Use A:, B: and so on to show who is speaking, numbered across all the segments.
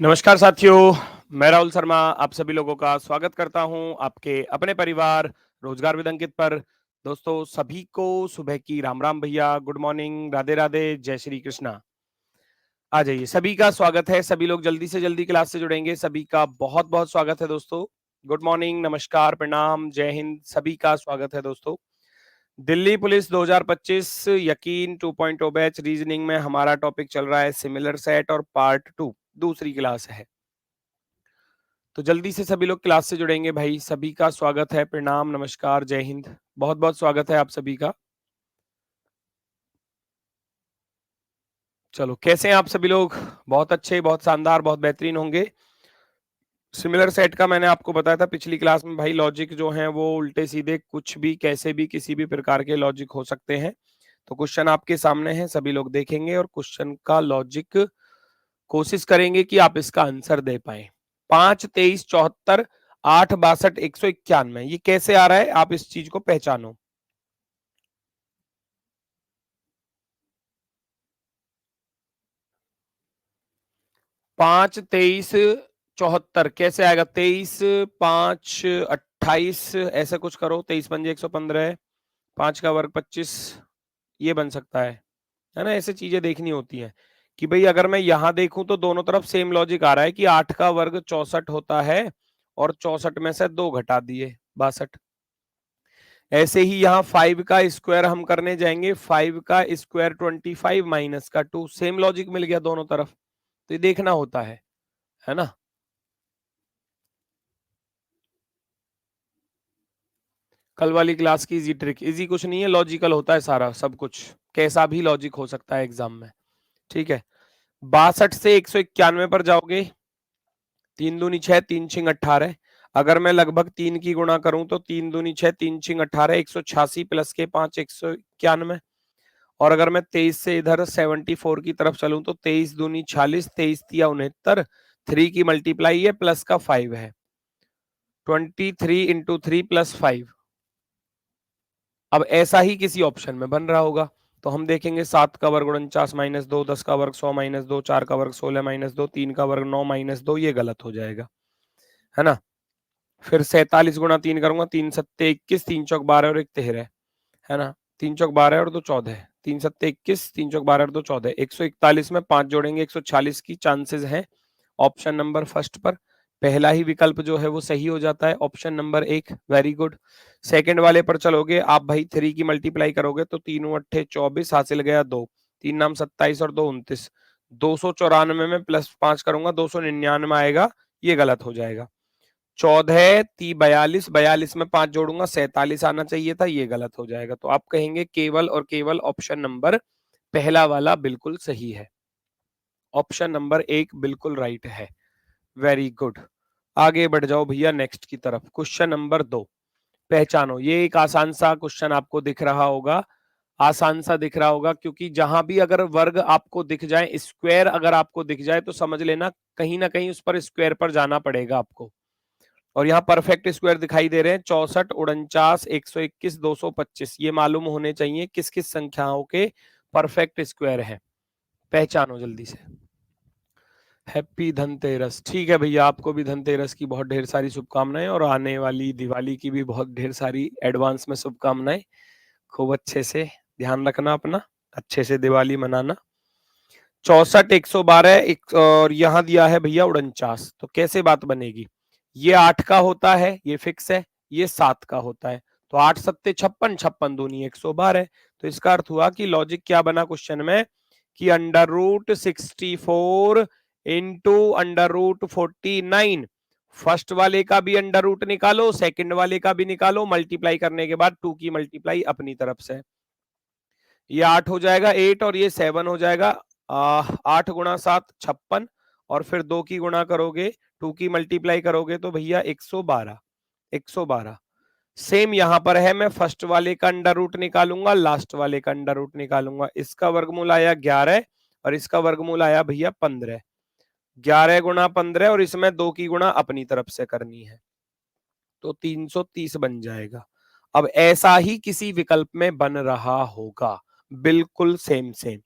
A: नमस्कार साथियों, मैं राहुल शर्मा आप सभी लोगों का स्वागत करता हूं आपके अपने परिवार रोजगार विद अंकित पर। दोस्तों सभी को सुबह की राम राम भैया, गुड मॉर्निंग, राधे राधे, जय श्री कृष्णा। आ जाइए, सभी का स्वागत है। सभी लोग जल्दी से जल्दी क्लास से जुड़ेंगे। सभी का बहुत बहुत स्वागत है दोस्तों। गुड मॉर्निंग, नमस्कार, प्रणाम, जय हिंद, सभी का स्वागत है दोस्तों। दिल्ली पुलिस 2025 यकीन 2.0 बैच रीजनिंग में हमारा टॉपिक चल रहा है सिमिलर सेट और पार्ट 2 दूसरी क्लास है। तो जल्दी से सभी लोग क्लास से जुड़ेंगे भाई। सभी का स्वागत है, प्रणाम, नमस्कार, जय हिंद, बहुत बहुत स्वागत है आप सभी का। चलो, कैसे हैं आप सभी लोग? बहुत अच्छे, बहुत शानदार, बहुत बेहतरीन होंगे। सिमिलर सेट का मैंने आपको बताया था पिछली क्लास में भाई, लॉजिक जो है वो उल्टे सीधे कुछ भी कैसे भी किसी भी प्रकार के लॉजिक हो सकते हैं। तो क्वेश्चन आपके सामने है, सभी लोग देखेंगे और क्वेश्चन का लॉजिक कोशिश करेंगे कि आप इसका आंसर दे पाए। 5, 23, 74, 8, 62, 191 ये कैसे आ रहा है, आप इस चीज को पहचानो। 5, 23, 74 कैसे आएगा? 23, 5, 28 ऐसे कुछ करो। 23 पंजे 115 है, 5 का वर्ग 25, ये बन सकता है ना? ऐसे चीजें देखनी होती हैं कि भाई अगर मैं यहां देखूं तो दोनों तरफ सेम लॉजिक आ रहा है कि 8 का वर्ग 64 होता है और 64 में से 2 घटा दिए 62। ऐसे ही यहाँ 5 का स्क्वायर हम करने जाएंगे, 5 का स्क्वायर 25 माइनस का 2, सेम लॉजिक मिल गया दोनों तरफ। तो ये देखना होता है ना? कल वाली क्लास की इजी ट्रिक, इजी कुछ नहीं है, लॉजिकल होता है सारा सब कुछ, कैसा भी लॉजिक हो सकता है एग्जाम में। ठीक है, 62 से 191 पर जाओगे, 3 दूनी 6, 3 छिंग 18। अगर मैं लगभग 3 की गुणा करूं तो 3 दूनी 6, 3 छिंग 18, 186 प्लस के 5 191। और अगर मैं 23 से इधर 74 की तरफ चलूं तो 23 दूनी 46, 23 तिया 69, 3 की मल्टीप्लाई है प्लस का 5 है, 23 इंटू 3 प्लस 5। अब ऐसा ही किसी ऑप्शन में बन रहा होगा तो हम देखेंगे 7 का वर्ग 49 माइनस 2, 10 का वर्ग 100 माइनस 2, 4 का वर्ग 16 माइनस 2, 3 का वर्ग 9 माइनस 2, ये गलत हो जाएगा, है ना? फिर 47 गुणा 3 करूंगा, 3 सत्ते 21, 3 चौक 12 और 1 13, है ना? 3 चौक 12 और 2 14, 3 सत्ते 21, 3 चौक 12 और 2 14, 141 में 5 जोड़ेंगे 146 की चांसेस है ऑप्शन नंबर फर्स्ट पर। पहला ही विकल्प जो है वो सही हो जाता है, option number 1, very good. Second वाले पर चलोगे आप भाई, 3 की मल्टीप्लाई करोगे तो 3 अट्ठे 24, हासिल गया 2, 3 नाम 27 और 2 29, 294 में प्लस 5 करूंगा 299 आएगा, ये गलत हो जाएगा। 14 ती 42, 42 में 5 जोड़ूंगा 47 आना चाहिए था, ये गलत हो जाएगा। तो आप कहेंगे केवल और केवल ऑप्शन नंबर पहला वाला बिल्कुल सही है, ऑप्शन नंबर 1 बिल्कुल राइट है। वेरी गुड, आगे बढ़ जाओ भैया नेक्स्ट की तरफ। क्वेश्चन नंबर 2 पहचानो। ये एक आसान सा क्वेश्चन आपको दिख रहा होगा, आसान सा दिख रहा होगा, क्योंकि जहां भी अगर वर्ग आपको दिख जाए, स्क्वायर अगर आपको दिख जाए तो समझ लेना कहीं ना कहीं उस पर स्क्वायर पर जाना पड़ेगा आपको। और यहाँ परफेक्ट स्क्वायर दिखाई दे रहे हैं, 64, 49, 121, 225, ये मालूम होने चाहिए किस किस संख्याओं के परफेक्ट स्क्वायर है। पहचानो जल्दी से। हैप्पी धनतेरस। ठीक है भैया, आपको भी धनतेरस की बहुत ढेर सारी शुभकामनाएं और आने वाली दिवाली की भी बहुत ढेर सारी एडवांस में शुभकामनाएं। खूब अच्छे से ध्यान रखना अपना, अच्छे से दिवाली मनाना। 64, 112 और यहाँ दिया है भैया 49, तो कैसे बात बनेगी? ये 8 का होता है, ये फिक्स है, ये 7 का होता है, तो 8 सत्ते 56, 56 दूनी 112। तो इसका अर्थ हुआ कि लॉजिक क्या बना क्वेश्चन में कि under root 64 into under root 49। First वाले का भी अंडर रूट निकालो, सेकंड वाले का भी निकालो, मल्टीप्लाई करने के बाद 2 की मल्टीप्लाई अपनी तरफ से, ये 8 हो जाएगा 8 और ये 7 हो जाएगा 8 गुणा 7 56, और फिर 2 की गुणा करोगे, 2 की मल्टीप्लाई करोगे तो भैया 112, 112। सेम यहां पर है, मैं फर्स्ट वाले का अंडर रूट निकालूंगा, लास्ट वाले का अंडर रूट निकालूंगा। इसका वर्गमूल आया 11 और इसका वर्गमूल आया भैया 15। 11 गुणा 15 और इसमें 2 की गुणा अपनी तरफ से करनी है, तो 330 बन जाएगा। अब ऐसा ही किसी विकल्प में बन रहा होगा, बिल्कुल सेम सेम।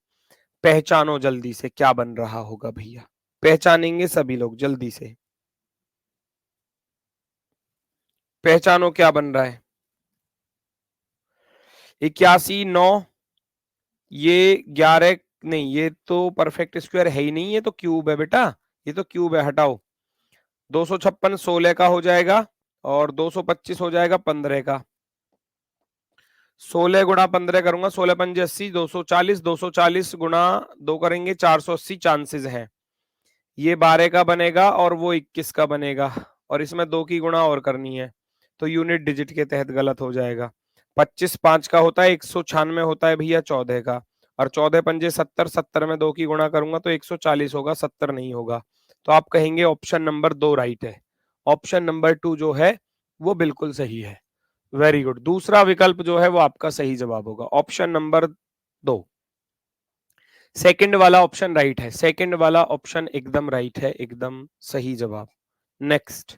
A: पहचानो जल्दी से क्या बन रहा होगा भैया, पहचानेंगे सभी लोग जल्दी से। पहचानो क्या बन रहा है। 81 9, ये 11 नहीं, ये तो परफेक्ट स्क्वायर है ही नहीं, ये तो क्यूब है बेटा, ये तो क्यूब है, हटाओ। 256 16 का हो जाएगा और 225 हो जाएगा 15 का। 16 गुणा 15 करूंगा, 16 पंजे 80, 240, 240 गुणा 2 करेंगे 480 चांसेस हैं। ये 12 का बनेगा और वो 21 का बनेगा, और इसमें 2 की गुणा और करनी है, तो यूनिट डिजिट के तहत गलत हो जाएगा। 25 5 का होता है, 196 होता है भैया 14 का, और 14 पंजे 70, 70 में 2 की गुणा करूंगा तो 140 होगा, 70 नहीं होगा। तो आप कहेंगे ऑप्शन नंबर 2 राइट है। ऑप्शन नंबर 2 जो है वो बिल्कुल सही है। वेरी गुड, दूसरा विकल्प जो है वो आपका सही जवाब होगा, ऑप्शन नंबर 2। सेकंड वाला ऑप्शन राइट है, सेकंड वाला ऑप्शन एकदम राइट है, एकदम सही जवाब। नेक्स्ट,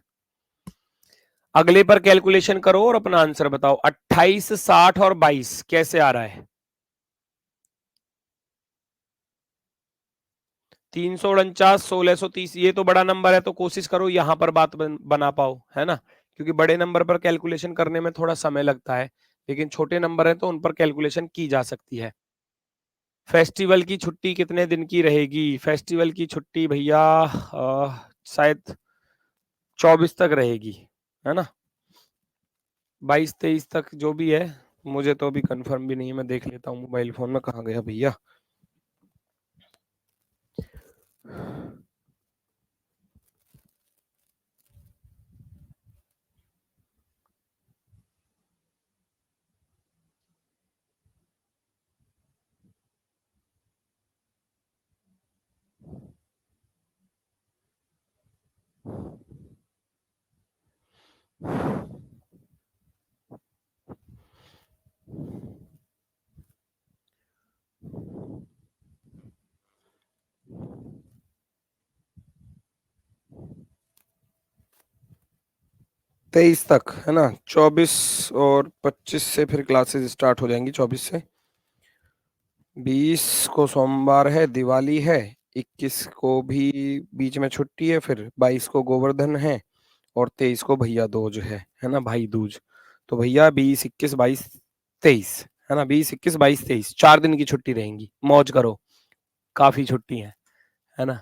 A: अगले पर कैलकुलेशन करो और अपना आंसर बताओ। 28 60 और 22 कैसे आ रहा है? 349 1630, ये तो बड़ा नंबर है, तो कोशिश करो यहां पर बात बना पाओ, है ना, क्योंकि बड़े नंबर पर कैलकुलेशन करने में थोड़ा समय लगता है, लेकिन छोटे नंबर है तो उन पर कैलकुलेशन की जा सकती है। फेस्टिवल की छुट्टी कितने दिन की रहेगी? फेस्टिवल की छुट्टी भैया शायद 24 तक रहेगी, है ना, 22 23 तक जो भी है, मुझे तो अभी कंफर्म भी नहीं है, मैं देख लेता हूँ मोबाइल फोन में, कहाँ गया भैया। तेईस तक है ना, 24 और 25 से फिर क्लासेस स्टार्ट हो जाएंगी, 24 से। 20 को सोमवार है, दिवाली है, 21 को भी बीच में छुट्टी है, फिर 22 को गोवर्धन है, और 23 को भैया दूज है ना, भाई दूज। तो भैया 20 21 22 23, है ना, 20 21 22 23, 4 दिन की छुट्टी रहेंगी, मौज करो, काफी छुट्टी है ना।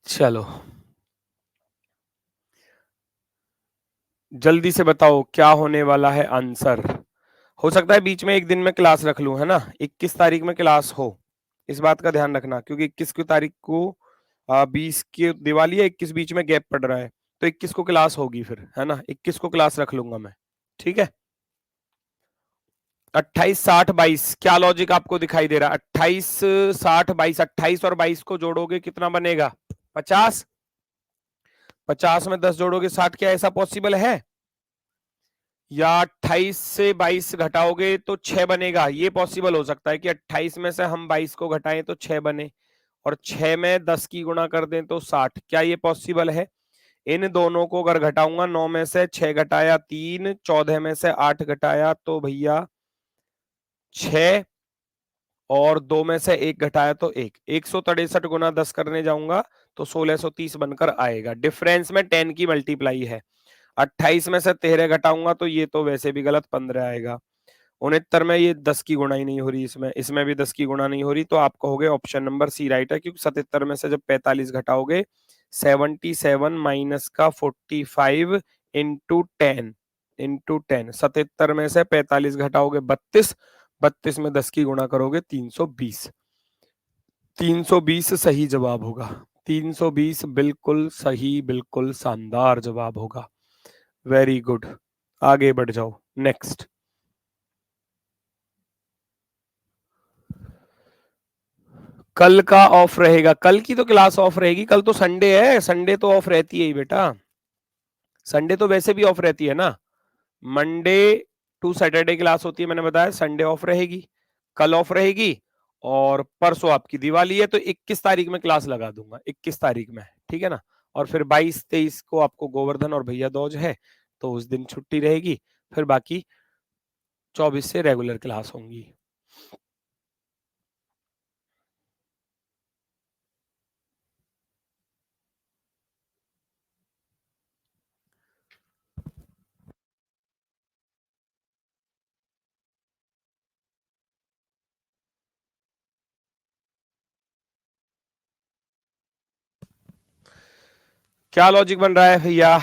A: चलो जल्दी से बताओ क्या होने वाला है आंसर। हो सकता है बीच में एक दिन में क्लास रख लूं, है ना, 21 तारीख में क्लास हो, इस बात का ध्यान रखना, क्योंकि 21 की तारीख को 20 की दिवाली है, 21 बीच में गैप पड़ रहा है, तो 21 को क्लास होगी फिर, है ना, 21 को क्लास रख लूंगा मैं, ठीक है। 28 60 22 क्या लॉजिक आपको दिखाई दे रहा है? 28 60 22, 28 और 22 को जोड़ोगे कितना बनेगा? 50। 50 में 10 जोड़ोगे 60, क्या ऐसा पॉसिबल है? या 28 से 22 घटाओगे तो 6 बनेगा, ये पॉसिबल हो सकता है कि 28 में से हम 22 को घटाएं तो 6 बने, और 6 में 10 की गुणा कर दें तो 60, क्या ये पॉसिबल है? इन दोनों को अगर घटाऊंगा, 9 में से 6 घटाया 3, 14 में से 8 घटाया तो भैया 6, और 2 में से 1 घटाया तो 1, 163 गुना 10 करने जाऊंगा तो 1630 बनकर आएगा। डिफरेंस में 10 की मल्टीप्लाई है। 28 में से 13 घटाऊंगा तो ये तो वैसे भी गलत, 15 आएगा। 69 में ये 10 की गुणा ही नहीं हो रही, इसमें भी 10 की गुणा नहीं हो रही, तो आप कहोगे ऑप्शन नंबर सी राइट है, क्योंकि 77 में से जब 45 घटाओगे, 77 माइनस का 45 इंटू 10, 77 में से 45 घटाओगे 32, 32 में 10 की गुणा करोगे 320, 320 सही जवाब होगा, 320 बिल्कुल सही, बिल्कुल शानदार जवाब होगा। वेरी गुड, आगे बढ़ जाओ। नेक्स्ट, कल का ऑफ रहेगा, कल की तो क्लास ऑफ रहेगी, कल तो संडे है, संडे तो ऑफ रहती है ही बेटा, संडे तो वैसे भी ऑफ रहती है ना, मंडे टू सैटरडे क्लास होती है, मैंने बताया, संडे ऑफ रहेगी, कल ऑफ रहेगी, और परसों आपकी दिवाली है, तो 21 तारीख में क्लास लगा दूंगा, 21 तारीख में, ठीक है ना, और फिर 22 23 को आपको गोवर्धन और भैया दूज है, तो उस दिन छुट्टी रहेगी, फिर बाकी 24 से रेगुलर क्लास होंगी। क्या लॉजिक बन रहा है भैया?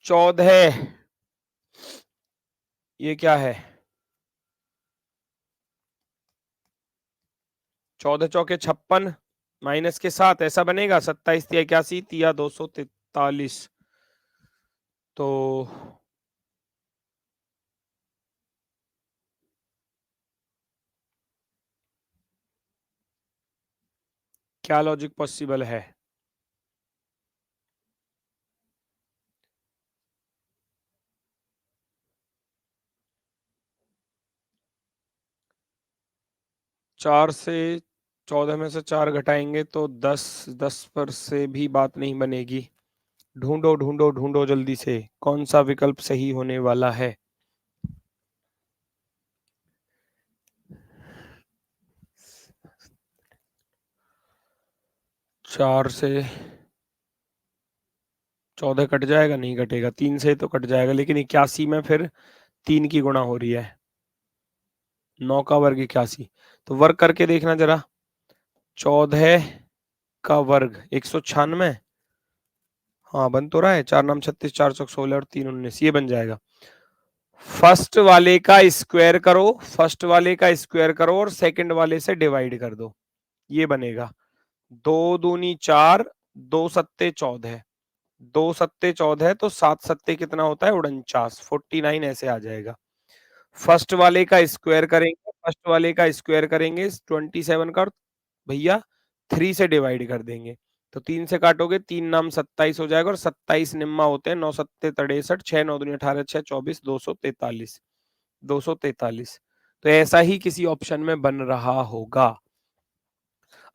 A: 14, ये क्या है? 14 चौके 56 माइनस के 7, ऐसा बनेगा। 27 तिया 81 तिया 243, तो क्या लॉजिक पॉसिबल है? चार से 14 में से 4 घटाएंगे तो 10, 10 पर से भी बात नहीं बनेगी। ढूंढो ढूंढो ढूंढो जल्दी से, कौन सा विकल्प सही होने वाला है? चार से 14 कट जाएगा? नहीं कटेगा। 3 से तो कट जाएगा, लेकिन 81 में फिर 3 की गुणा हो रही है। 9 का वर्ग 81, तो वर्ग करके देखना जरा। 14 का वर्ग 196। हाँ बन तो रहा है। 4 नाम 36, 4 चौक 16 और 3 19, ये बन जाएगा। फर्स्ट वाले का स्क्वायर करो, फर्स्ट वाले का स्क्वायर करो और सेकंड वाले से डिवाइड कर दो, ये बनेगा। 2 दूनी 4, 2 सत्ते 14, 2 सत्ते 14, तो 7 सत्ते कितना होता है? 49, 49 ऐसे आ जाएगा। फर्स्ट वाले का स्क्वायर करेंगे, फर्स्ट वाले का स्क्वायर करेंगे 27 का, भैया 3 से डिवाइड कर देंगे, तो 3 से काटोगे 3 नाम 27 हो जाएगा, और 27 निम्मा होते हैं 9 सत्ते 63, 6 9 दूनी 18, 6 24, 243, 243। तो ऐसा ही किसी ऑप्शन में बन रहा होगा।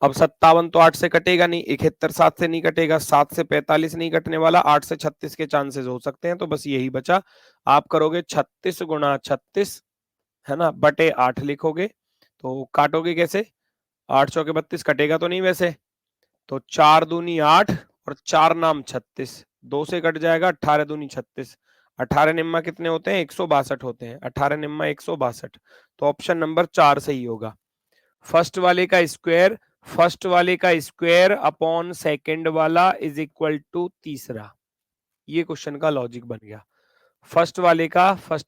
A: अब 57 तो 8 से कटेगा नहीं, 71 7 से नहीं कटेगा, 7 से 45 नहीं कटने वाला, 8 से 36 के चांसेस हो सकते हैं, तो बस यही बचा। आप करोगे 36 गुणा 36, है ना, बटे 8 लिखोगे। तो काटोगे कैसे? 8 चौके 32, कटेगा तो नहीं वैसे। तो 4 दूनी 8 और 4 नाम 36, 2 से कट जाएगा। 18 दूनी 36, 18 निम्मा कितने होते हैं? 162 होते हैं। 18 निम्मा 162, तो ऑप्शन नंबर 4 सही होगा। फर्स्ट वाले का स्क्वायर, फर्स्ट वाले का स्क्वायर अपॉन सेकंड वाला इज इक्वल टू तीसरा, ये क्वेश्चन का लॉजिक बन गया। फर्स्ट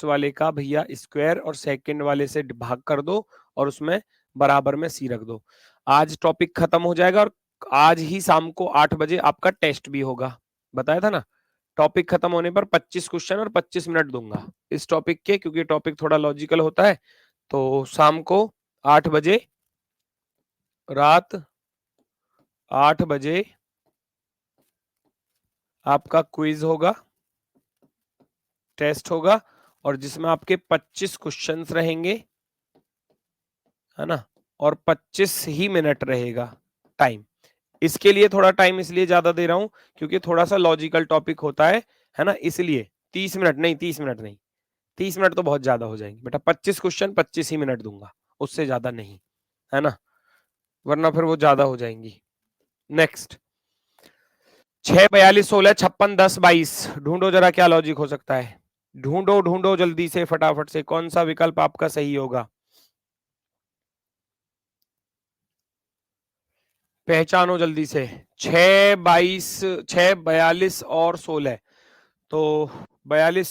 A: वाले का भैया स्क्वायर और सेकंड वाले से भाग कर दो और उसमें बराबर में सी रख दो। आज टॉपिक खत्म हो जाएगा और आज ही शाम को 8 बजे आपका टेस्ट भी होगा, बताया था ना। टॉपिक खत्म होने पर 25 क्वेश्चन और 25 मिनट दूंगा इस टॉपिक के, क्योंकि टॉपिक थोड़ा लॉजिकल होता है। तो शाम को 8 बजे, रात 8 बजे आपका क्विज होगा, टेस्ट होगा, और जिसमें आपके 25 क्वेश्चंस रहेंगे, है ना, और 25 ही मिनट रहेगा टाइम। इसके लिए थोड़ा टाइम इसलिए ज्यादा दे रहा हूं क्योंकि थोड़ा सा लॉजिकल टॉपिक होता है ना, इसलिए 30 मिनट नहीं, 30 मिनट नहीं, 30 मिनट तो बहुत ज्यादा हो जाएंगे बेटा। 25 क्वेश्चन 25 ही मिनट दूंगा, उससे ज्यादा नहीं, है ना, वरना फिर वो ज्यादा हो जाएंगी। नेक्स्ट, 6 42 16 56 10 22, ढूंढो जरा क्या लॉजिक हो सकता है। ढूंढो ढूंढो जल्दी से फटाफट से, कौन सा विकल्प आपका सही होगा? पहचानो जल्दी से। 6 22, 6 42 और 16, तो 42,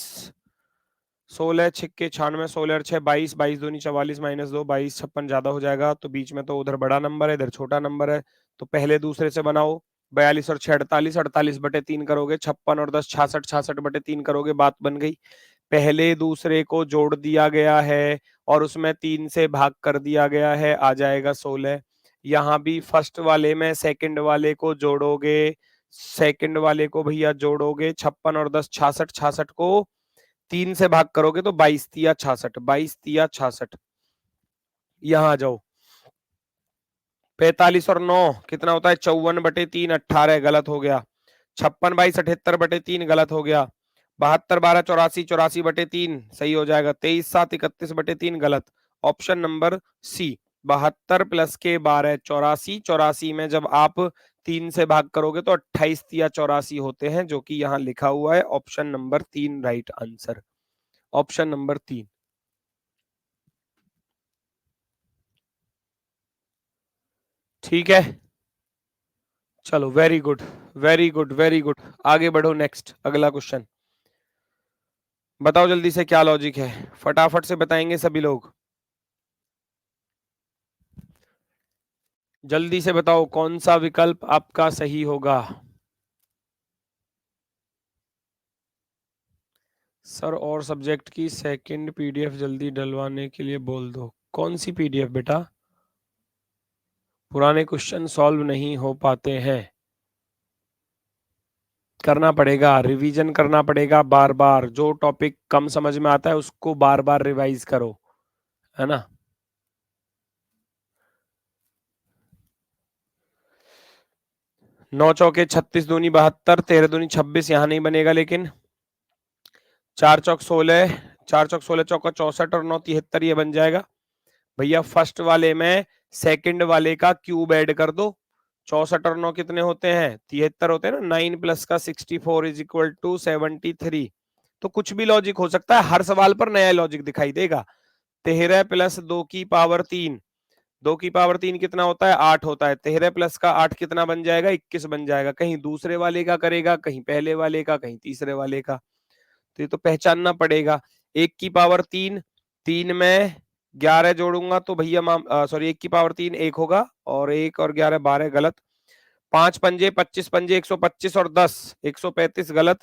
A: 16 छिक्के 96, 16 और 6 22, 22 दूनी 44 माइनस 2, 22 56 ज्यादा हो जाएगा, तो बीच में तो उधर बड़ा नंबर है, इधर छोटा नंबर है, तो पहले दूसरे से बनाओ। 42 और 6 48, 48 बटे 3 करोगे, 56 और 10 66, 66 बटे 3 करोगे, बात बन गई। पहले दूसरे को जोड़ दिया गया है और उसमें 3 से भाग कर दिया गया है, आ जाएगा 16। यहाँ भी फर्स्ट वाले में सेकंड वाले को जोड़ोगे, सेकंड वाले को भैया जोड़ोगे, 56 और 10 66, 66 को 3 से भाग करोगे तो 22 तिया 66, 22 तिया 66। यहाँ आ जाओ। 45 और 9 कितना होता है? 54 बटे 3 18, गलत हो गया। 56 22 78 बटे 3, गलत हो गया। 72 12 84, 84 बटे 3 सही हो जाएगा। 23 7 31 बटे 3, गलत। ऑप्शन नंबर सी, 72 प्लस के 12 84, 84 में जब आप 3 से भाग करोगे तो 28 या 84 होते हैं, जो कि यहाँ लिखा हुआ है। Option number 3 right answer, option number 3। ठीक है, चलो very good very good very good, आगे बढ़ो। नेक्स्ट अगला क्वेश्चन बताओ जल्दी से, क्या लॉजिक है, फटाफट से बताएंगे सभी लोग। जल्दी से बताओ कौन सा विकल्प आपका सही होगा। सर और सब्जेक्ट की सेकंड पीडीएफ जल्दी डलवाने के लिए बोल दो। कौन सी पीडीएफ बेटा? पुराने क्वेश्चन सॉल्व नहीं हो पाते हैं, करना पड़ेगा, रिवीजन करना पड़ेगा बार बार। जो टॉपिक कम समझ में आता है उसको बार बार रिवाइज करो, है ना। 9 चौके 36 दूनी 72, 13 दूनी 26, यहाँ नहीं बनेगा लेकिन। 4 चौक 16, 4 चौक 16 चौका 64 और 9 73, ये बन जाएगा। भैया फर्स्ट वाले में सेकंड वाले का क्यूब ऐड कर दो। 64 और 9 कितने होते हैं? 73 होते हैं ना। 9 प्लस का 64 इज इक्वल टू 73। तो कुछ भी लॉजिक हो सकता है, हर सवाल पर नया लॉजिक दिखाई देगा। 13 प्लस 2 की पावर 3, 2 की पावर 3 कितना होता है? 8 होता है। 13 प्लस का 8 कितना बन जाएगा? 21 बन जाएगा। कहीं दूसरे वाले का करेगा, कहीं पहले वाले का, कहीं तीसरे वाले का, तो ये तो पहचानना पड़ेगा। 1 की पावर 3, 3 में 11 जोड़ूंगा तो भैया सॉरी 1 की पावर 3 1 होगा, और 1 और 11 12, गलत। 5 पंजे 25 पंजे 125 और 10 135, गलत।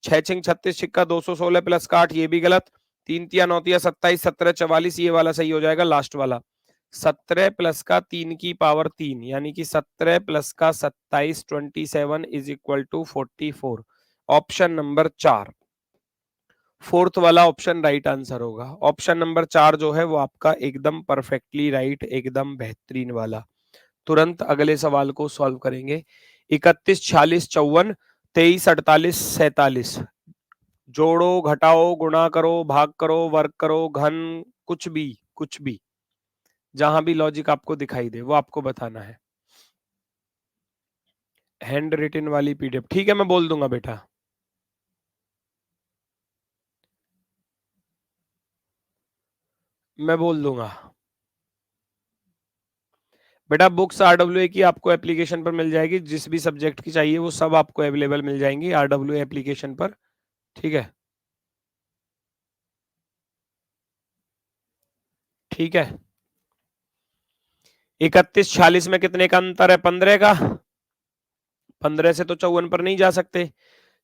A: 6 छिंग 36 छिक्का 216 प्लस का 8, ये भी गलत। 3 तिया 9 तिया 27 17 44, ये वाला सही हो जाएगा, लास्ट वाला। 17 प्लस का 3 की पावर 3 यानी कि 17 प्लस का 27 27 is equal to 44। Option number 4, fourth वाला ऑप्शन राइट आंसर होगा। ऑप्शन नंबर 4 जो है वो आपका एकदम परफेक्टली राइट, एकदम बेहतरीन वाला। तुरंत अगले सवाल को सॉल्व करेंगे। 31 46 54 23 48 47, जोड़ो घटाओ गुणा करो भाग करो वर्ग करो घन, कुछ भी जहां भी लॉजिक आपको दिखाई दे वो आपको बताना है। हैंड रिटन वाली पीडीएफ ठीक है, मैं बोल दूंगा बेटा। मैं बोल दूंगा बेटा। बुक्स आरडब्ल्यूए की आपको एप्लीकेशन पर मिल जाएगी, जिस भी सब्जेक्ट की चाहिए वो सब आपको अवेलेबल मिल जाएंगी आरडब्ल्यूए एप्लीकेशन पर, ठीक है। ठीक है। 31 46 में कितने का अंतर है? 15 का। 15 से तो 54 पर नहीं जा सकते।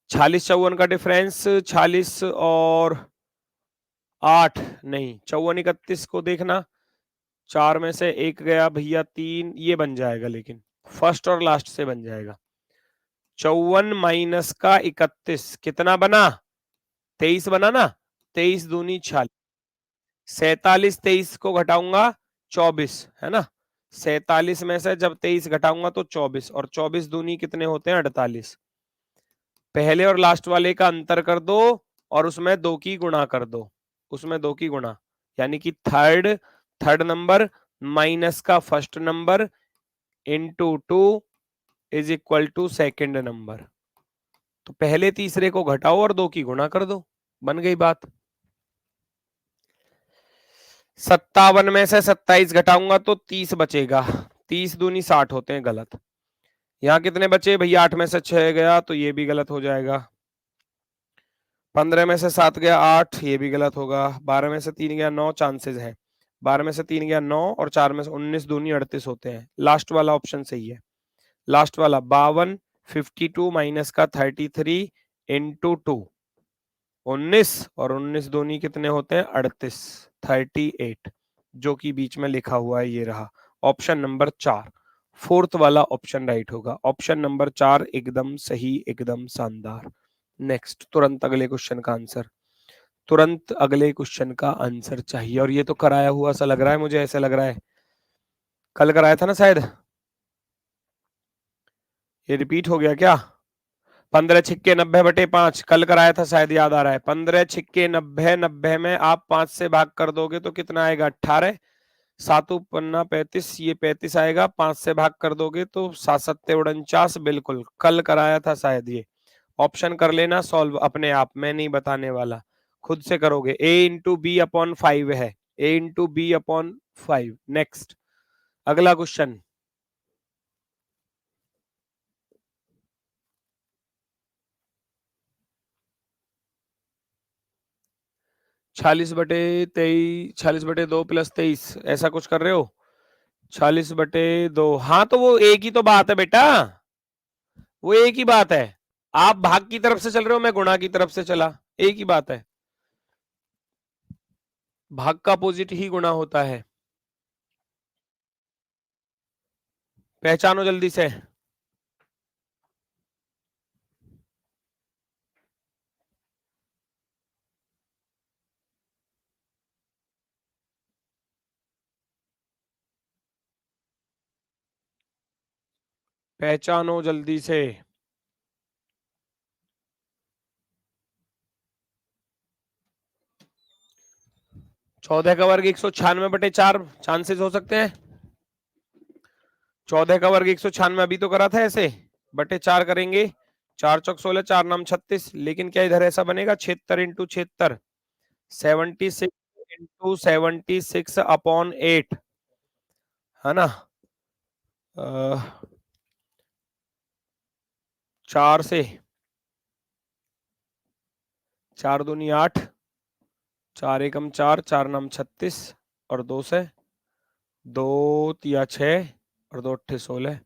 A: 46 54 का डिफरेंस, 46 और 8 नहीं, 54 31 को देखना, 4 में से 1 गया भैया 3, ये बन जाएगा, लेकिन फर्स्ट और लास्ट से बन जाएगा। 54 माइनस का 31 कितना बना? 23 बना ना। 23 दूनी 46, 47 23 को घटाऊंगा 24, है ना। 47 में से जब 23 घटाऊंगा तो 24, और 24 दूनी कितने होते हैं? 48। पहले और लास्ट वाले का अंतर कर दो और उसमें 2 की गुणा कर दो, उसमें 2 की गुणा, यानी कि थर्ड नंबर माइनस का first number into 2 is equal to second number. तो पहले तीसरे को घटाओ और 2 की गुणा कर दो, बन गई बात। 57 में से 27 घटाऊंगा तो 30 बचेगा। 30 दूनी 60 होते हैं, गलत। यहाँ कितने बचे भैया? 8 में से 6 गया तो ये भी गलत हो जाएगा। 15 में से 7 गया 8, ये भी गलत होगा। 12 में से 3 गया 9, चांसेस है। 12 में से 3 गया 9 और 4 में से 19 दूनी 38 होते हैं। लास्ट वाला ऑप्शन सही है, लास्ट वाला। 52 52 माइनस का 33 इंटू 2, 19 और 19 दूनी कितने होते हैं? 38, 38, जो कि बीच में लिखा हुआ है, ये रहा ऑप्शन नंबर 4। फोर्थ वाला ऑप्शन राइट होगा। ऑप्शन नंबर 4 एकदम सही, एकदम शानदार। नेक्स्ट, तुरंत अगले क्वेश्चन का आंसर, तुरंत अगले क्वेश्चन का आंसर चाहिए। और ये तो कराया हुआ सा लग रहा है मुझे, ऐसा लग रहा है कल कराया था ना शायद, ये रिपीट हो गया क्या? 15 छिक्के 90 बटे 5 कल कराया था शायद, याद आ रहा है। 15 छिक्के 90, 90 में आप 5 से भाग कर दोगे तो कितना आएगा? 18। 7 पन्ना 35, ये 35 आएगा। 5 से भाग कर दोगे तो 7 सत्ते 49, बिल्कुल कल कराया था शायद ये। ऑप्शन कर लेना सॉल्व अपने आप, मैं नहीं बताने वाला, खुद से करोगे। a इंटू बी अपॉन 5 है, a into B upon 5। Next अगला क्वेश्चन, 40/23, 40/2 + 23, ऐसा कुछ कर रहे हो? 40/2, हाँ तो वो एक ही तो बात है बेटा, वो एक ही बात है। आप भाग की तरफ से चल रहे हो, मैं गुणा की तरफ से चला, एक ही बात है। भाग का अपोजिट ही गुणा होता है। पहचानो जल्दी से। पहचानो जल्दी से। 14 का वर्ग 196/4 चांसेस हो सकते हैं। 14 का वर्ग 196 अभी तो करा था ऐसे, बटे 4 करेंगे, 4 चौक 16, 4 नाम 36, लेकिन क्या इधर ऐसा बनेगा 76 इंटू 76, 76 इंटू 76/8, है ना। 4 से 4 दूनी 8, 4 एकम 4, 4 नाम 36, और 2 से 2 तिया 6 और 2 अट्ठे 16,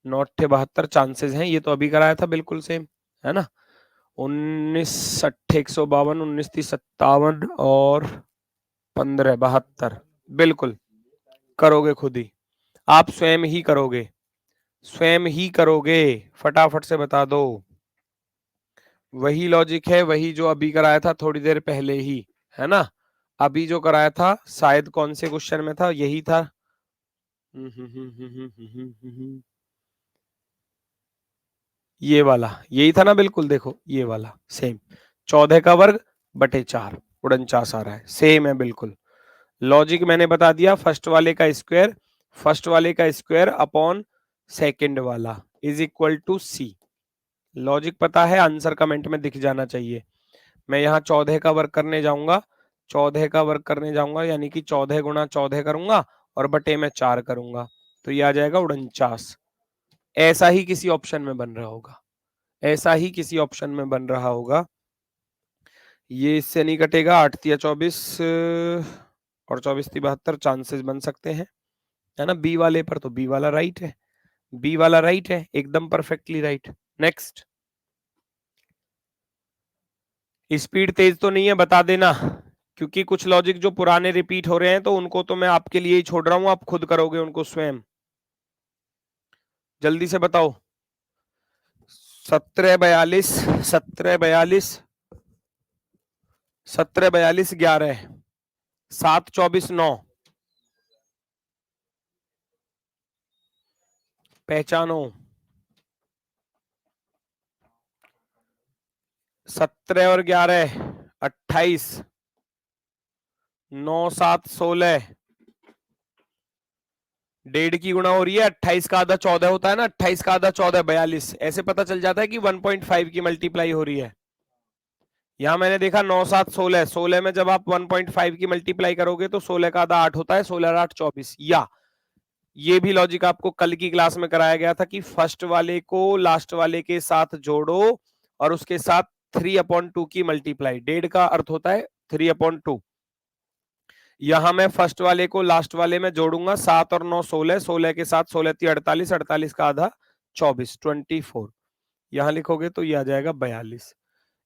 A: 9 अट्ठे 72 चांसेस हैं। ये तो अभी कराया था, बिल्कुल सेम, है ना। 19 अट्ठे 152, 19 30 57 और 15 72, बिल्कुल करोगे खुद ही, आप स्वयं ही करोगे, स्वयं ही करोगे, फटाफट से बता दो। वही लॉजिक है, वही जो अभी कराया था थोड़ी देर पहले ही, है ना। अभी जो कराया था शायद कौन से क्वेश्चन में था, यही था। ये वाला यही था ना, बिल्कुल देखो ये वाला सेम, 14 का वर्ग बटे 4, 49 आ रहा है, सेम है बिल्कुल। लॉजिक मैंने बता दिया, फर्स्ट वाले का स्क्वायर, फर्स्ट वाले का स्क्वायर अपॉन सेकंड वाला is equal to C. Logic पता है, आंसर कमेंट में दिख जाना चाहिए। मैं यहाँ 14 का वर्ग करने जाऊंगा, 14 का वर्ग करने जाऊंगा, यानी कि 14 गुणा 14 करूंगा और बटे में 4 करूंगा, तो ये आ जाएगा 49। ऐसा ही किसी ऑप्शन में बन रहा होगा, ऐसा ही किसी ऑप्शन में बन रहा होगा। ये इससे नहीं कटेगा, 8 तिया 24 और 24 ती 72 चांसेस बन सकते हैं, है ना। बी वाले पर तो बी वाला राइट है, बी वाला राइट है, एकदम परफेक्टली राइट। नेक्स्ट, स्पीड तेज तो नहीं है, बता देना, क्योंकि कुछ लॉजिक जो पुराने रिपीट हो रहे हैं तो उनको तो मैं आपके लिए ही छोड़ रहा हूं, आप खुद करोगे उनको स्वयं। जल्दी से बताओ। 1742, 1742, 1742 11, 7 24 9, पहचानो। 17 और 11 28, 9 7 16, 1.5 की गुणा हो रही है, 28 का आधा 14 होता है ना, 28 का आधा 14 42, ऐसे पता चल जाता है कि 1.5 की मल्टीप्लाई हो रही है। यहां मैंने देखा 9 7 16, 16 में जब आप 1.5 की मल्टीप्लाई करोगे तो 16 का आधा 8 होता है, 16 8 24। या ये भी लॉजिक आपको कल की क्लास में कराया गया था कि फर्स्ट वाले को लास्ट वाले के साथ जोड़ो और उसके साथ 3/2 की मल्टीप्लाई, 1.5 का अर्थ होता है 3/2। यहां मैं फर्स्ट वाले को लास्ट वाले में जोड़ूंगा, 7 और 9 16, 16 के साथ 16 × 48, 48 का आधा 24, 24। यहां लिखोगे तो ये आ जाएगा 42।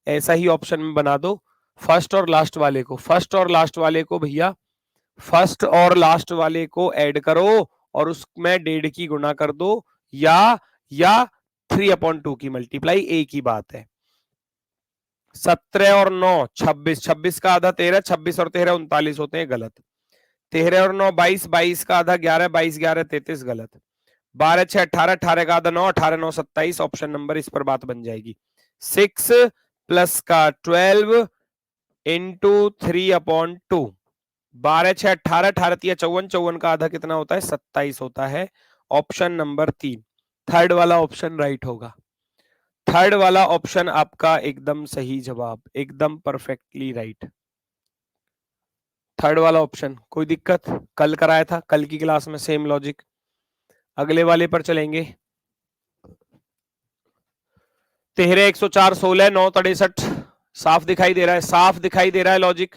A: ऐसा ही ऑप्शन में बना दो, फर्स्ट और लास्ट वाले को, फर्स्ट और लास्ट वाले को भैया, फर्स्ट और लास्ट वाले को ऐड करो और उसमें 1.5 की गुणा कर दो, या 3/2 की मल्टीप्लाई, एक ही बात है। 17 और 9 26, 26 का आधा 13, 26 और 13 39 होते हैं, गलत। 13 और 9 22, 22 का आधा 11, 22 11 33, गलत। 12 6 18, 18 का आधा 9, 18 9 27, ऑप्शन नंबर इस पर बात बन जाएगी। 6 प्लस का 12 इंटू 3/2, 12 6 18, 18 तिया 54, 54 का आधा कितना होता है 27 होता है, ऑप्शन नंबर 3, थर्ड वाला ऑप्शन राइट होगा। थर्ड वाला ऑप्शन आपका एकदम सही जवाब, एकदम परफेक्टली राइट, थर्ड वाला ऑप्शन। कोई दिक्कत, कल कराया था, कल की क्लास में सेम लॉजिक। अगले वाले पर चलेंगे। 13 104 16 9 63, साफ दिखाई दे रहा है, साफ दिखाई दे रहा है लॉजिक,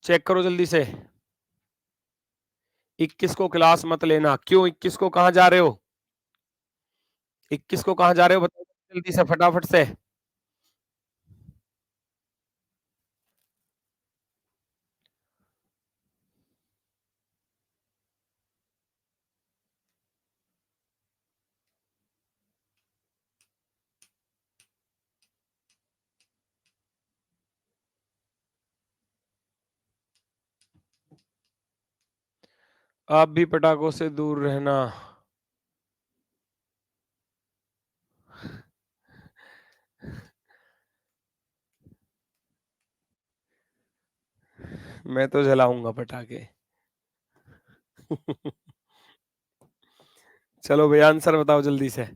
A: चेक करो जल्दी से। 21 को क्लास मत लेना। क्यों? 21 को कहाँ जा रहे हो? 21 को कहाँ जा रहे हो बताओ जल्दी से, फटाफट से। आप भी पटाखों से दूर रहना। मैं तो जलाऊंगा पटाखे। चलो भैया आंसर बताओ जल्दी से,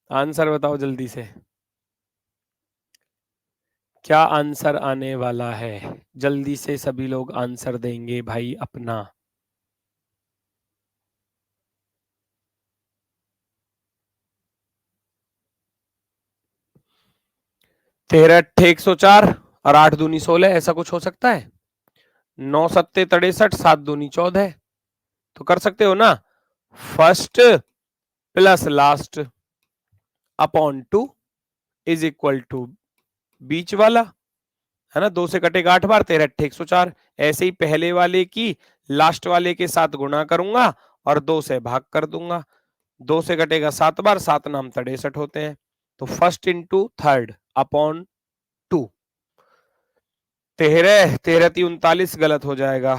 A: आंसर बताओ जल्दी से। क्या आंसर आने वाला है? जल्दी से सभी लोग आंसर देंगे भाई अपना। तेरह अट्ठे 104 और 8 दूनी 16, ऐसा कुछ हो सकता है? 9 सत्ते 63, 7 दूनी 14, तो कर सकते हो ना। First plus last upon 2 is equal to बीच वाला, है ना। 2 से कटेगा 8 बार, 13 अट्ठे 104। ऐसे ही पहले वाले की लास्ट वाले के साथ गुणा करूंगा और 2 से भाग कर दूंगा। 2 से कटेगा 7 बार, 7 नाम 63 होते हैं। तो फर्स्ट इंटू थर्ड अपॉन 2। 13 13 × 39 गलत हो जाएगा।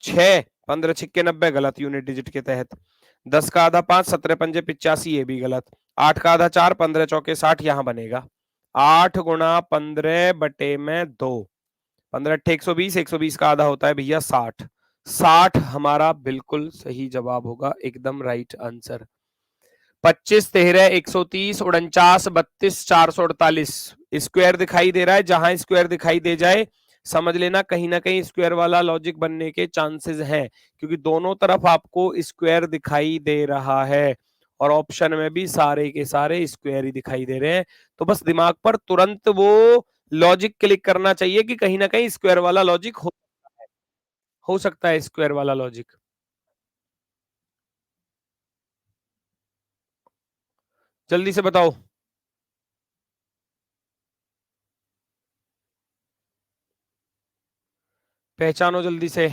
A: 6 15 छिक्के 90 गलत यूनिट डिजिट के तहत। 10 का आधा 5, 17 पंजे 85 ये भी गलत। 8 का आधा 4, 15 चौके 60 यहां बनेगा। 8 गुणा 15 बटे में 2, 15 अट्ठे 120, 120 का आधा होता है भैया 60। 60 हमारा बिल्कुल सही जवाब होगा, एकदम राइट आंसर। 25 13 130 49 32 448 स्क्वायर दिखाई दे रहा है, जहां स्क्वायर दिखाई दे जाए समझ लेना कहीं ना कहीं स्क्वायर वाला लॉजिक बनने के चांसेस हैं, क्योंकि दोनों तरफ आपको स्क्वायर दिखाई दे रहा है और ऑप्शन में भी सारे के सारे स्क्वायर ही दिखाई दे रहे हैं। तो बस दिमाग पर तुरंत वो लॉजिक क्लिक करना चाहिए कि कहीं ना कहीं स्क्वायर वाला लॉजिक हो सकता है स्क्वायर वाला लॉजिक। जल्दी से बताओ, पहचानो जल्दी से।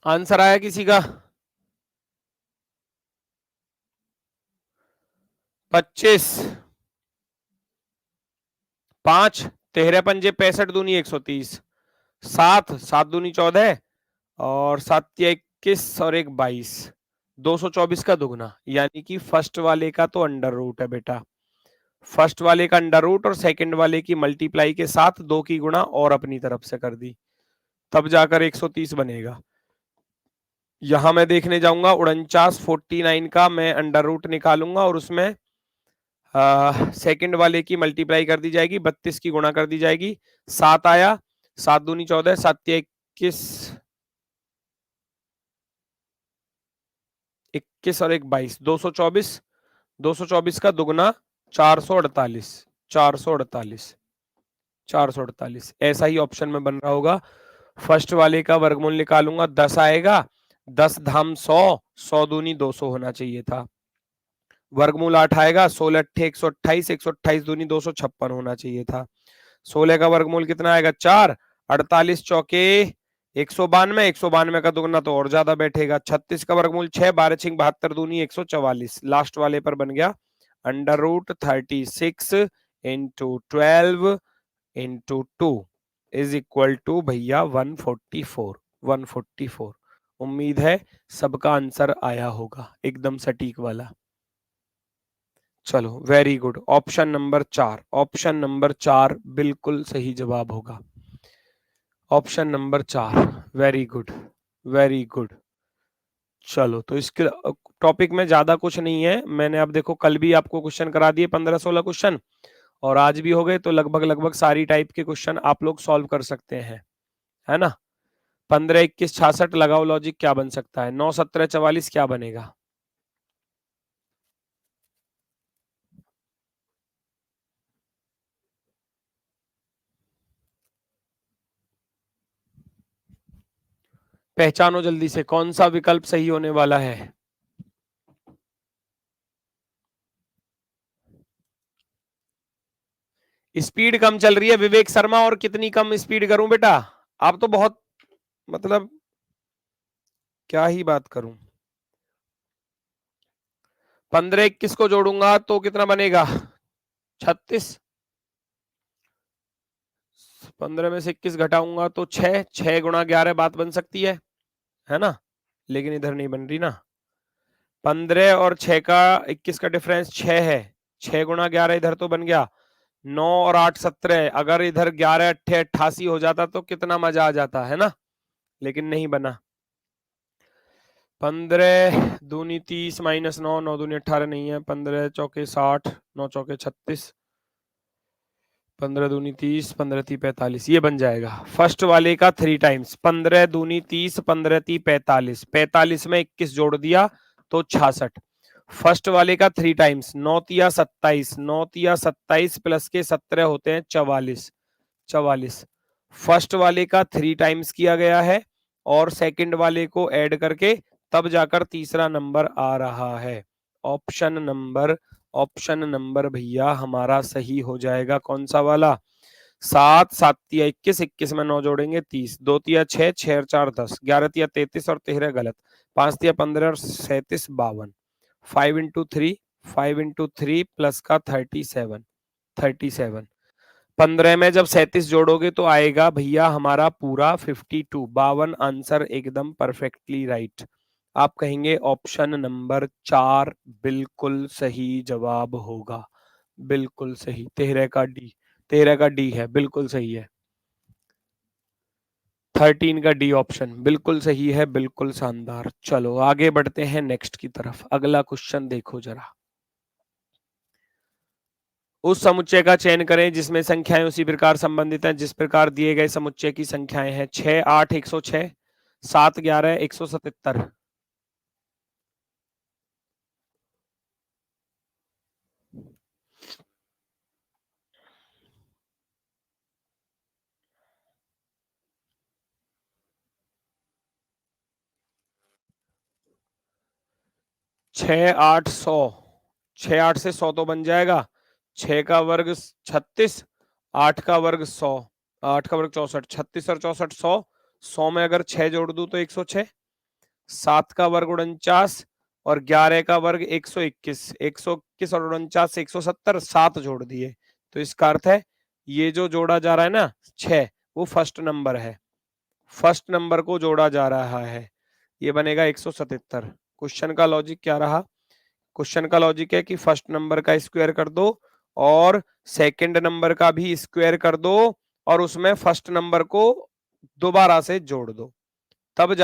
A: आंसर आया किसी का? 25 5 13 पंजे 65 दूनी 130, 7 7 दूनी 14 और 7 21 और 1 22, 224 का दुगना, यानी कि फर्स्ट वाले का तो अंडर रूट है बेटा। फर्स्ट वाले का अंडर रूट और सेकंड वाले की मल्टीप्लाई के साथ 2 की गुणा और अपनी तरफ से कर दी, तब जाकर 130 बनेगा। यहां मैं देखने जाऊंगा 49 49 का मैं अंडर रूट निकालूंगा और उसमें सेकंड वाले की मल्टीप्लाई कर दी जाएगी, 32 की गुणा कर दी जाएगी। 7 आया, 7 दूनी 14, 7 21 21 और 1 22, 224, 224 का दुगना 448, 448, 448 ऐसा ही ऑप्शन में बन रहा होगा। फर्स्ट वाले का वर्गमूल निकालूंगा, 10 आएगा, 10 धाम 100, 100 दूनी 200 होना चाहिए था। वर्गमूल 8 आएगा, 16 अट्ठे 128, 128 दूनी 256 होना चाहिए था। 16 का वर्गमूल कितना आएगा 4, 48 चौके 192, 192 का दुगना तो और ज्यादा बैठेगा। 36 का वर्गमूल 6, 12 छिंग 72 दूनी 144, लास्ट वाले पर बन गया under root 36 into 12 into 2 is equal to भैया 144, 144। उम्मीद है सबका आंसर आया होगा एकदम सटीक वाला। चलो very good, option number 4, option number 4 बिल्कुल सही जवाब होगा। Option number 4, very good, very good. चलो तो इसके टॉपिक में ज्यादा कुछ नहीं है, मैंने अब देखो कल भी आपको क्वेश्चन करा दिए 15-16 क्वेश्चन, और आज भी हो गए, तो लगभग लगभग सारी टाइप के क्वेश्चन आप लोग सॉल्व कर सकते हैं, है ना। 15 21 66 लगाओ लॉजिक, क्या बन सकता है? 9 17 44 क्या बनेगा? पहचानो जल्दी से कौन सा विकल्प सही होने वाला है। स्पीड कम चल रही है विवेक शर्मा, और कितनी कम स्पीड करूं बेटा? आप तो बहुत, मतलब क्या ही बात करूं। 15 21 को जोड़ूंगा तो कितना बनेगा? 36। 15 में से 21 घटाऊंगा तो 6, 6 गुणा 11 बात बन सकती है ना। लेकिन इधर नहीं बन रही ना। 15 और 6 का 21 का डिफरेंस 6 है। 6 गुणा 11 इधर तो बन गया 9 और 8 17। अगर इधर 11 अट्ठे 88 हो जाता तो कितना मजा आ जाता, है ना। लेकिन नहीं बना। 15 दूनी 30 माइनस 9, 9 दूनी 18 नहीं है। 15 चौके 60, 9 चौके 36, 15 दूनी 30, 15 ती 45, ये बन जाएगा फर्स्ट वाले का 3 टाइम्स। 15 दूनी 30, 15 ती 45, 45 में 21 जोड़ दिया तो 66। फर्स्ट वाले का 3 टाइम्स, 9 तिया 27, 9 तिया 27 प्लस के 17 होते हैं 44, 44। फर्स्ट वाले का 3 टाइम्स किया गया है और सेकंड वाले को ऐड करके तब जाकर तीसरा नंबर आ रहा है। ऑप्शन नंबर भैया हमारा सही हो जाएगा। कौन सा वाला? 7 7 तिया 21, 21 में 9 जोड़ेंगे 30, 2 तिया 6, 6 और 4 10, 11 तिया 33 और 13 गलत, 5 तिया 15 और 37 52। 5 इंटू 3, 5 इंटू 3 प्लस का 37, 37। 15 में जब 37 जोड़ोगे तो आएगा भैया हमारा पूरा 52, 52 आंसर एकदम परफेक्टली राइट। आप कहेंगे ऑप्शन नंबर 4 बिल्कुल सही जवाब होगा। बिल्कुल सही। 13 का डी, 13 का डी है, बिल्कुल सही है। 13 का डी ऑप्शन बिल्कुल सही है, बिल्कुल शानदार। चलो आगे बढ़ते हैं नेक्स्ट की तरफ। अगला क्वेश्चन देखो जरा। उस समुच्चय का चयन करें जिसमें संख्याएं उसी प्रकार संबंधित हैं जिस प्रकार दिए गए समुच्चय की संख्याएं हैं। 6 8 106, 7 11 177। 6 8 100, 6 8 से 100 तो बन जाएगा। 6 का वर्ग 36, 8 का वर्ग 100, 8 का वर्ग 64, 36 और 64 100, 100 में अगर 6 जोड़ दूं तो 106, 7 का वर्ग 49 और 11 का वर्ग 121, 121 और 49 से 170, 7 जोड़ दिए तो इसका अर्थ है ये जो जोड़ा जा रहा है ना 6, वो फर्स्ट नंबर है। फर्स्ट नंबर को जोड़ा जा रहा है, ये बनेगा 177। क्वेश्चन का लॉजिक क्या रहा? क्वेश्चन का लॉजिक है कि फर्स्ट नंबर का स्क्वायर कर दो और सेकंड नंबर का भी स्क्वायर कर दो और उसमें फर्स्ट नंबर को दोबारा से जोड़ दो, तब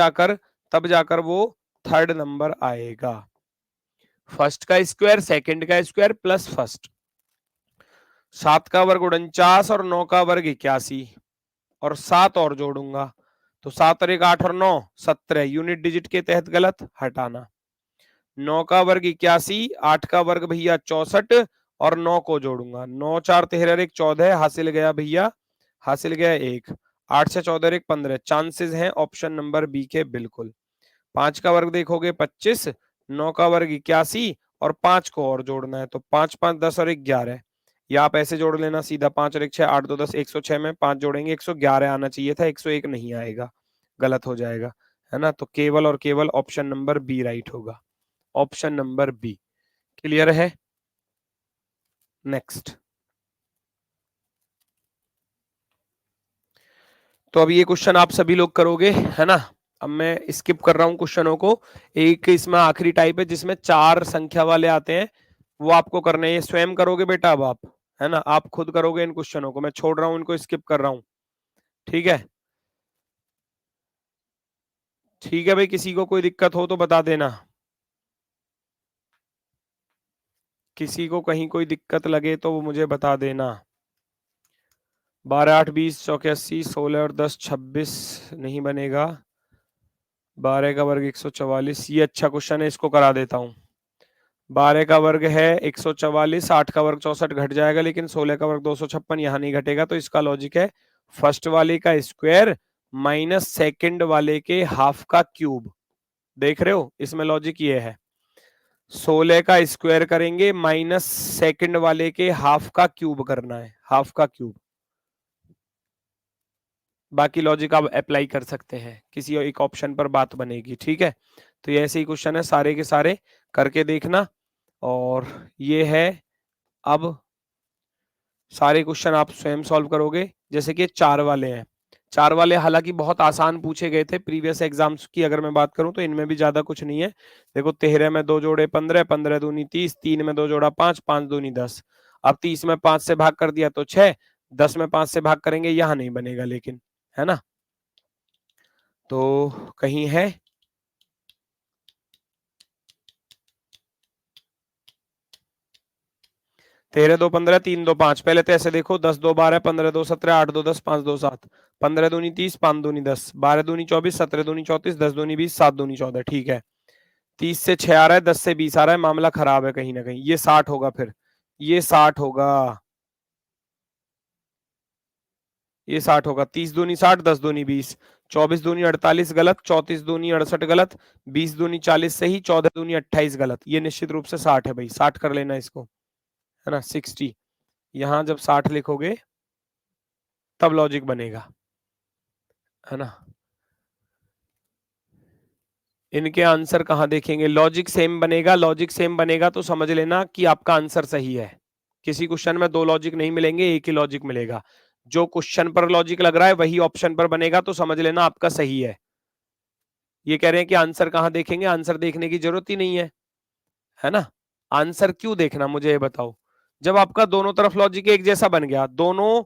A: जाकर वो थर्ड नंबर आएगा। फर्स्ट का स्क्वायर, सेकंड का स्क्वायर प्लस फर्स्ट। 7 का वर्ग 49 और 9 का वर्ग 81 और 7 और जोड़ूंगा तो 7 और 1 8 और 9 17, यूनिट डिजिट के तहत गलत, हटाना। 9 का वर्ग 81, 8 का वर्ग भैया 64 और 9 को जोड़ूंगा, 9 4 13 और 1 14, हासिल गया भैया, हासिल गया 1। 8 से 14 और 1 15, चांसेस हैं ऑप्शन नंबर बी के बिल्कुल। 5 का वर्ग देखोगे 25, 9 का वर्ग 81 और 5 को और जोड़ना है तो 5 5 10 और 1 11, या आप ऐसे जोड़ लेना सीधा, 5 और 1 6, 8 2 10, 106 में 5 जोड़ेंगे 111 आना चाहिए था, 101 नहीं आएगा, गलत हो जाएगा, है ना। तो केवल और केवल ऑप्शन नंबर बी राइट होगा। ऑप्शन नंबर बी क्लियर है। नेक्स्ट। तो अब ये क्वेश्चन आप सभी लोग करोगे, है ना। अब मैं स्किप कर रहा हूं क्वेश्चनों को। एक इसमें आखिरी टाइप है जिसमें 4 संख्या वाले आते हैं, वो आपको करने हैं। ये स्वयं करोगे बेटा अब आप, है ना, आप खुद करोगे इन क्वेश्चनों को, मैं छोड़ रहा हूं, इनको स्किप कर रहा हूं। ठीक है, ठीक है भाई, किसी को कोई दिक्कत हो तो बता देना। किसी को कहीं कोई दिक्कत लगे तो वो मुझे बता देना। 12 8 20 चौके 80, 16 और 10 26 नहीं बनेगा। 12 का वर्ग 144, ये अच्छा क्वेश्चन है, इसको करा देता हूँ। 12 का वर्ग है 144, 8 का वर्ग 64 घट जाएगा, लेकिन 16 का वर्ग 256 यहाँ नहीं घटेगा। तो इसका लॉजिक है फर्स्ट वाले का स्क्वायर माइनस सेकंड वाले के हाफ का क्यूब। देख रहे हो, इसमें लॉजिक ये है, 16 का स्क्वायर करेंगे माइनस सेकंड वाले के हाफ का क्यूब करना है, हाफ का क्यूब। बाकी लॉजिक आप अप्लाई कर सकते हैं, किसी एक ऑप्शन पर बात बनेगी, ठीक है। तो ये ऐसे ही क्वेश्चन है, सारे के सारे करके देखना। और ये है, अब सारे क्वेश्चन आप स्वयं सॉल्व करोगे। जैसे कि 4 वाले हैं, 4 वाले हालांकि बहुत आसान पूछे गए थे प्रीवियस एग्जाम्स की, अगर मैं बात करूं तो इनमें भी ज्यादा कुछ नहीं है। देखो 13 में 2 जोड़े 15, 15 दूनी 30, 3 में 2 जोड़ा 5, 5 दूनी 10। अब 30 में 5 से भाग कर दिया तो 6, 10 में 5 से भाग करेंगे, यहां नहीं बनेगा लेकिन, है ना। तो कहीं है, 13 2 15, 3 2 5। पहले तो ऐसे देखो, 10 2 12, 15 2 17, 8 2 10, 5 2 7, 15 दूनी 30, 5 दूनी 10, 12 दूनी 24, 17 दूनी 34, 10 दूनी 20, 7 दूनी 14। ठीक है, 30 से 6 आ रहा है, 10 से 20 आ रहा है, मामला खराब है कहीं ना कहीं। ये 60 होगा, फिर ये 60 होगा, ये 60 होगा। 30 दूनी 60, 10 दूनी 20, 24 दूनी 48 गलत, 34 दूनी 68 गलत, 20 दूनी 40 सही, 14 दूनी 28 गलत। ये निश्चित रूप से 60 है भाई, 60 कर लेना इसको, है ना, 60। यहां जब 60 लिखोगे तब लॉजिक बनेगा, है ना। इनके आंसर कहाँ देखेंगे, लॉजिक सेम बनेगा, लॉजिक सेम बनेगा तो समझ लेना कि आपका आंसर सही है। किसी क्वेश्चन में 2 लॉजिक नहीं मिलेंगे, एक ही लॉजिक मिलेगा। जो क्वेश्चन पर लॉजिक लग रहा है वही ऑप्शन पर बनेगा, तो समझ लेना आपका सही है। ये कह रहे हैं कि आंसर कहाँ देखेंगे, आंसर देखने की जरूरत ही नहीं है ना। आंसर क्यों देखना, मुझे ये बताओ। जब आपका दोनों तरफ लॉजिक एक जैसा बन गया, दोनों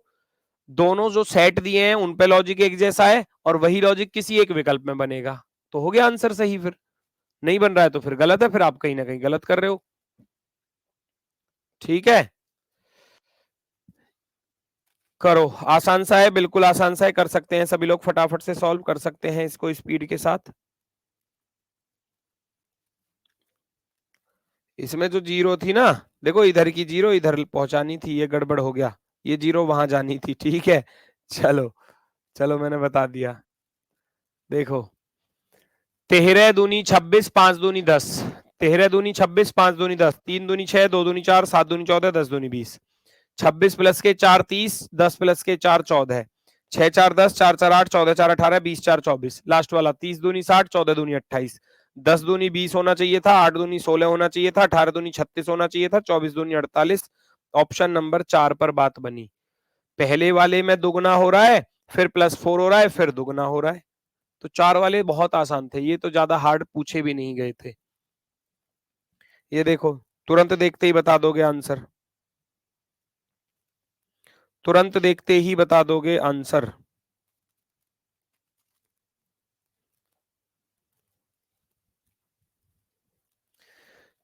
A: दोनों जो सेट दिए हैं उन पे लॉजिक एक जैसा है, और वही लॉजिक किसी एक विकल्प में बनेगा, तो हो गया आंसर सही। फिर नहीं बन रहा है तो फिर गलत है, फिर आप कहीं ना कहीं गलत कर रहे हो, ठीक है। करो, आसान सा है, बिल्कुल आसान सा है, कर सकते हैं सभी लोग, फटाफट से सॉल्व कर सकते हैं इसको स्पीड के साथ। इसमें जो जीरो थी ना, देखो इधर की जीरो इधर पहुंचानी थी, ये गड़बड़ हो गया, ये जीरो वहां जानी थी, ठीक है। चलो चलो, मैंने बता दिया। देखो 13 दूनी 26, 5 दूनी 10, 13 दूनी 26, 5 दूनी 10, 3 दूनी 6, 2 दूनी 4, 7 दूनी 14, 10 दूनी 20, 26 प्लस के 4 30, 10 प्लस के 4 14, 6 4 10, 4 4 8, 14 4 18, 20 4 24, लास्ट वाला 30 दूनी 60, 14 दूनी 28, 10 दूनी 20 होना चाहिए था, 8 दूनी 16 होना चाहिए था, 18 दूनी 36 होना चाहिए था, 24 दूनी 48। ऑप्शन नंबर 4 पर बात बनी। पहले वाले में दुगना हो रहा है, फिर +4 हो रहा है, फिर दुगना हो रहा है। तो 4 वाले बहुत आसान थे, ये तो ज्यादा हार्ड पूछे भी नहीं गए थे। ये देखो, तुरंत देखते ही बता दोगे आंसर, तुरंत देखते ही बता दोगे आंसर।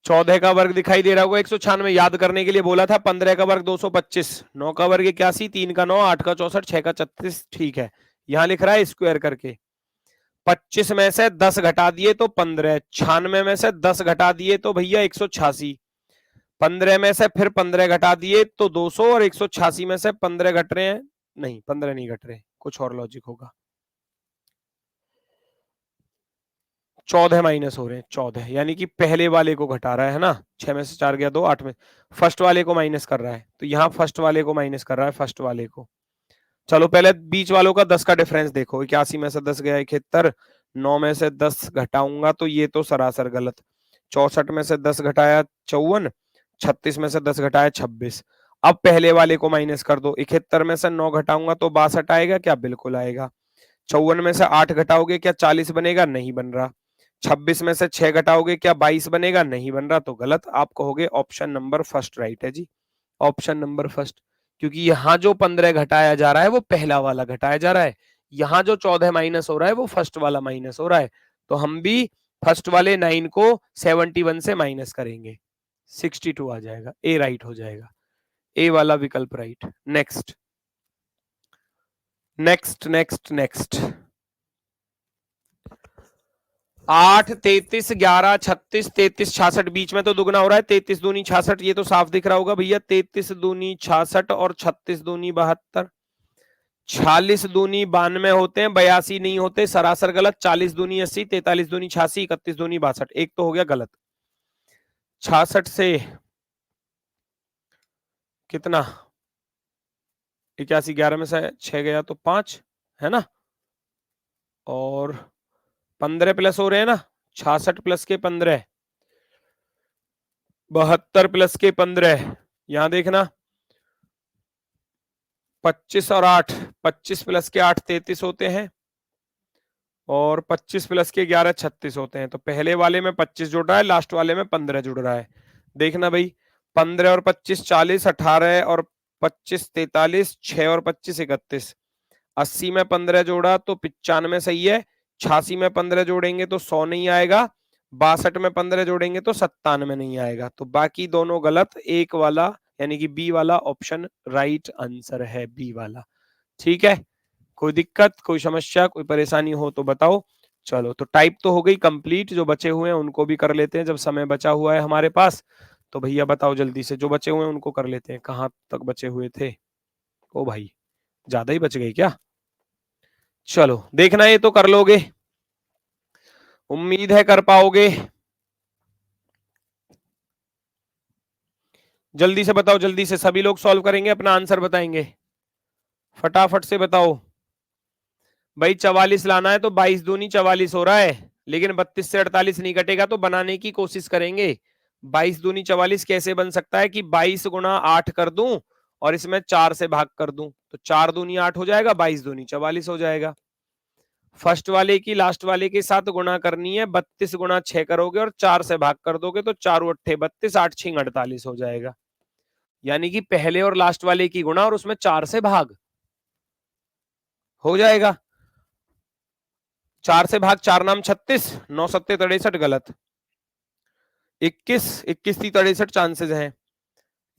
A: चौदह का वर्ग दिखाई दे रहा होगा 196, याद करने के लिए बोला था। 15 का वर्ग 225, 9 का वर्ग 81, 3 का 9, 8 का 64, 6 का 36, ठीक है। यहां लिख रहा है स्क्वायर करके। 25 में से 10 घटा दिए तो 15, 96 में से 10 घटा दिए तो भैया 186, 15 में से फिर 15 घटा दिए तो 200, और 186 में से 15 घट रहे हैं, नहीं 15 नहीं घट रहे, कुछ और लॉजिक होगा। 14 माइनस हो रहे हैं, 14, यानी कि पहले वाले को घटा रहा है ना। 6 में से 4 गया 2, 8 में फर्स्ट वाले को माइनस कर रहा है, तो यहाँ फर्स्ट वाले को माइनस कर रहा है, फर्स्ट वाले को। चलो पहले बीच वालों का 10 का डिफरेंस देखो, 81 में से 10 गया 71, 9 में से 10 घटाऊंगा तो ये तो सरासर गलत, 64 में से 10 घटाया 54, 36 में से 10 घटाया 26। अब पहले वाले को माइनस कर दो, 71 में से 9 घटाऊंगा तो 62 आएगा क्या, बिल्कुल आएगा। 54 में से 8 घटाओगे क्या 40 बनेगा, नहीं बन रहा। 26 में से 6 घटाओगे क्या 22 बनेगा, नहीं बन रहा, तो गलत। आप कहोगे ऑप्शन नंबर फर्स्ट राइट है जी, ऑप्शन नंबर फर्स्ट। क्योंकि यहाँ जो 15 घटाया जा रहा है वो पहला वाला घटाया जा रहा है, यहाँ जो 14 माइनस हो रहा है वो फर्स्ट वाला माइनस हो रहा है। तो हम भी फर्स्ट वाले 9 को 71 से माइनस करेंगे, 62 आ जाएगा, ए राइट हो जाएगा, ए वाला विकल्प right. Next next next next 8, 33, 11, 36, 33, 66 बीच में तो दुगना हो रहा है। 33 दूनी 66, ये तो साफ दिख रहा होगा भैया। 33 दूनी 66 और 36 दूनी 72, 46 दूनी 92 होते हैं, 82 नहीं होते, सरासर गलत। 40 दूनी 80, 43 दूनी 86, 31 दूनी 62, एक तो हो गया गलत। 66 से कितना 81, 11 में से 6 गया तो 5 है ना, और 15 प्लस हो रहे हैं ना, 66 प्लस के 15, 72 प्लस के 15, यहां देखना 25 और 8, 25 प्लस के 8 33 होते हैं, और 25 प्लस के 11 36 होते हैं। तो पहले वाले में 25 जुड़ रहा है, लास्ट वाले में 15 जुड़ रहा है। देखना भाई, 15 और 25 40, 18 और 25 43, 6 और 25 31, 80 में 15 जोड़ा तो 95 सही है, 86 में 15 जोड़ेंगे तो 100 नहीं आएगा, 62 में 15 जोड़ेंगे तो 97 नहीं आएगा। तो बाकी दोनों गलत, एक वाला यानी कि बी वाला ऑप्शन राइट आंसर है, बी वाला। ठीक है, कोई दिक्कत, कोई समस्या, कोई परेशानी हो तो बताओ। चलो, तो टाइप तो हो गई कंप्लीट, जो बचे हुए हैं उनको भी कर लेते हैं जब समय बचा हुआ है हमारे पास। तो भैया बताओ जल्दी से, जो बचे हुए हैं उनको कर लेते हैं। कहाँ तक बचे हुए थे? ओ भाई, ज्यादा ही बच गई क्या? चलो देखना, ये तो कर लोगे, उम्मीद है कर पाओगे। जल्दी से बताओ, जल्दी से सभी लोग सॉल्व करेंगे, अपना आंसर बताएंगे, फटाफट से बताओ भाई। 44 लाना है तो 22 दूनी 44 हो रहा है, लेकिन 32 से 48 नहीं कटेगा, तो बनाने की कोशिश करेंगे। 22 दूनी 44 कैसे बन सकता है कि 22 गुना 8 कर दूं और इसमें 4 से भाग कर दूं, तो 4 दूनी 8 हो जाएगा, 22 दूनी 44 हो जाएगा। फर्स्ट वाले की लास्ट वाले के साथ गुणा करनी है, 32 गुना 6 करोगे और 4 से भाग कर दोगे तो 4 अट्ठे 32, 8 6 48 हो जाएगा। यानी कि पहले और लास्ट वाले की गुणा और उसमें 4 से भाग हो जाएगा। 4 से भाग 4 नाम 36, 9 सत्ते 63 गलत, 21 21 थी 63 चांसेस हैं।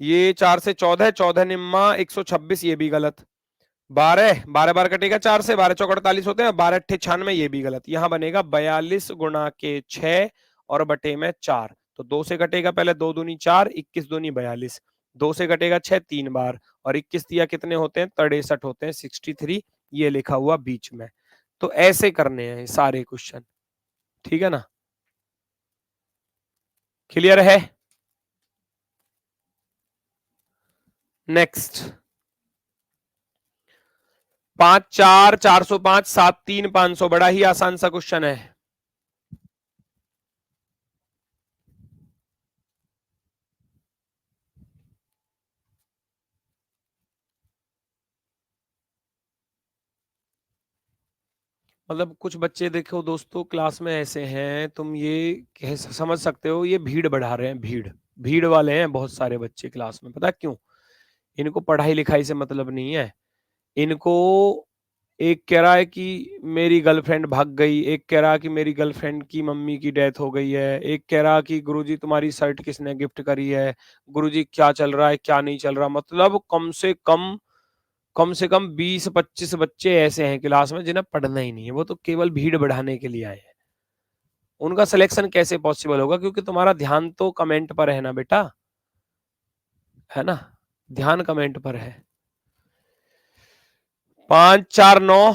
A: ये 4 से 14, 14 निम्मा 126, ये भी गलत। 12 12 बार कटेगा 4 से, 12 चौक 48 होते हैं, 12 अट्ठे 96, ये भी गलत। यहां बनेगा 42 गुणा के 6 और बटे में 4, तो 2 से कटेगा पहले, 2 दूनी 4, 21 दूनी 42, 2 से कटेगा 6 3 बार, और 21 दिया कितने होते हैं 63 होते हैं, 63 ये लिखा हुआ बीच में। तो ऐसे करने हैं सारे क्वेश्चन, ठीक है ना, क्लियर है? नेक्स्ट 5 4 405, 7 3 500, बड़ा ही आसान सा क्वेश्चन है। मतलब कुछ बच्चे देखो दोस्तों क्लास में ऐसे हैं, तुम ये समझ सकते हो, ये भीड़ बढ़ा रहे हैं, भीड़ भीड़ वाले हैं बहुत सारे बच्चे क्लास में। पता क्यों? इनको पढ़ाई लिखाई से मतलब नहीं है। इनको एक कह रहा है कि मेरी गर्लफ्रेंड भाग गई, एक कह रहा कि मेरी गर्लफ्रेंड की मम्मी की डेथ हो गई है, एक कह रहा कि गुरुजी तुम्हारी शर्ट किसने गिफ्ट करी है, गुरुजी क्या चल रहा है क्या नहीं चल रहा। मतलब कम से कम 20-25 बच्चे ऐसे हैं क्लास में जिन्हें पढ़ना ही नहीं है, वो तो केवल भीड़ बढ़ाने के लिए आए हैं। उनका सिलेक्शन कैसे पॉसिबल होगा? क्योंकि तुम्हारा ध्यान तो कमेंट पर है ना बेटा, है ना, ध्यान कमेंट पर है। 5 4 9,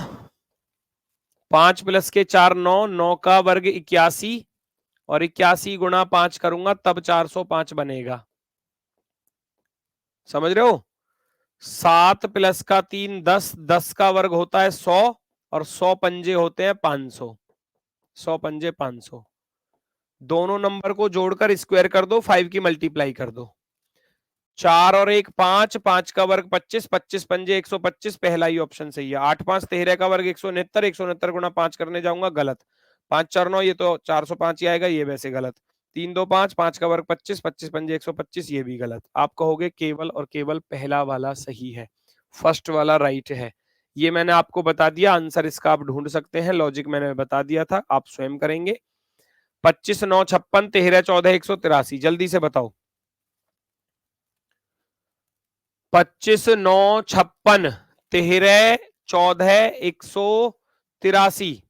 A: 5 प्लस के 4 9, 9 का वर्ग 81, और 81 गुणा 5 करूंगा तब 405 बनेगा, समझ रहे हो? 7 प्लस का 3 10, 10 का वर्ग होता है 100, और 100 पंजे होते हैं 500, 100 पंजे 500। दोनों नंबर को जोड़कर स्क्वायर कर दो, 5 की मल्टीप्लाई कर दो। 4 और 1 5, 5 का वर्ग 25, 25 पंजे 125, पहला ही ऑप्शन सही है। 8 5 13 का वर्ग 169, 169 गुणा 5 करने जाऊंगा गलत। 5 4 9, ये तो 405 ही आएगा, ये वैसे गलत। 3 2 5, 5 का वर्ग 25, 25 पंजे 125, ये भी गलत। आप कहोगे केवल और केवल पहला वाला सही है, फर्स्ट वाला राइट है। ये मैंने आपको बता दिया, आंसर इसका आप ढूंढ सकते हैं, लॉजिक मैंने बता दिया था, आप स्वयं करेंगे। 25 9 56, 13 14 183, जल्दी से बताओ। 25 9 56 13 14 183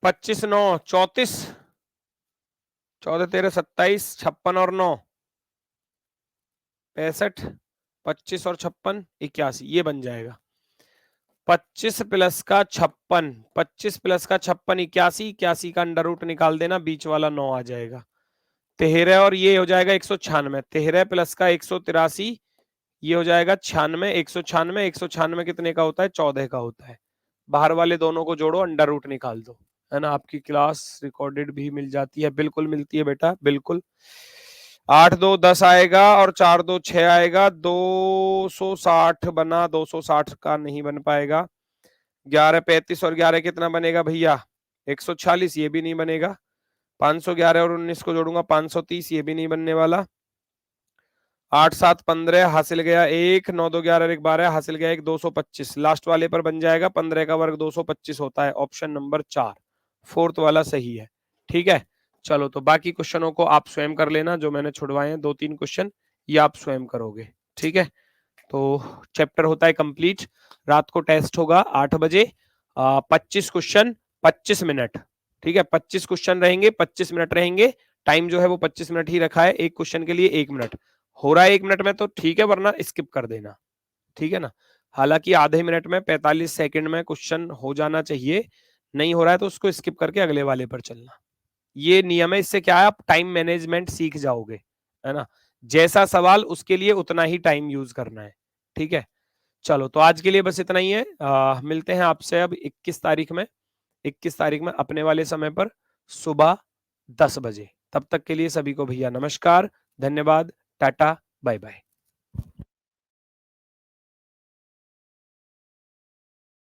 A: 25 9 34 14 13 27 56 और 9 65 25 और 56 81 ये बन जाएगा 25 प्लस का 56 25 प्लस का 56 81 81 का अंडर रूट निकाल देना बीच वाला 9 आ जाएगा 13 और ये हो जाएगा 196 13 प्लस का 183 ये हो जाएगा 96 196 196 कितने का होता है 14 का होता है बाहर वाले दोनों को जोड़ो अंडर रूट निकाल दो है ना आपकी क्लास रिकॉर्डेड भी मिल जाती है बिल्कुल मिलती है बेटा बिल्कुल 8 2 10 आएगा और 4 2 6 आएगा 260 बना 260 का नहीं बन पाएगा 11 35 और 11 कितना बनेगा भैया 146 ये भी नहीं बनेगा 511 और 19 को जोड़ूंगा 530 ये भी नहीं बनने वाला 8 7 15 हासिल गया 1 9 2 11 1 12 हासिल गया 1 225 लास्ट वाले पर बन जाएगा 15 का वर्ग 225 होता है ऑप्शन नंबर 4 फोर्थ वाला सही है ठीक है चलो तो बाकी क्वेश्चनों को आप स्वयं कर लेना जो मैंने छुड़वाए हैं 2-3 क्वेश्चन ये आप स्वयं करोगे ठीक है तो चैप्टर होता है कंप्लीट रात को टेस्ट होगा 8 बजे 25 क्वेश्चन 25 मिनट ठीक है 25 क्वेश्चन रहेंगे 25 मिनट रहेंगे टाइम जो है वो 25 मिनट ही रखा है एक क्वेश्चन के लिए 1 मिनट हो रहा है 1 मिनट में तो ठीक है वरना स्किप कर देना ठीक है ना हालांकि आधे मिनट में 45 सेकंड में क्वेश्चन हो जाना चाहिए नहीं हो रहा है तो उसको स्किप करके अगले वाले पर चलना ये नियम है इससे क्या है आप टाइम मैनेजमेंट सीख जाओगे है ना जैसा सवाल उसके लिए उतना ही टाइम यूज करना है ठीक है चलो तो आज के लिए बस इतना ही है मिलते हैं आपसे अब 21 तारीख में अपने वाले समय पर सुबह 10 बजे तब तक के लिए सभी को भैया नमस्कार धन्यवाद टाटा बाय बाय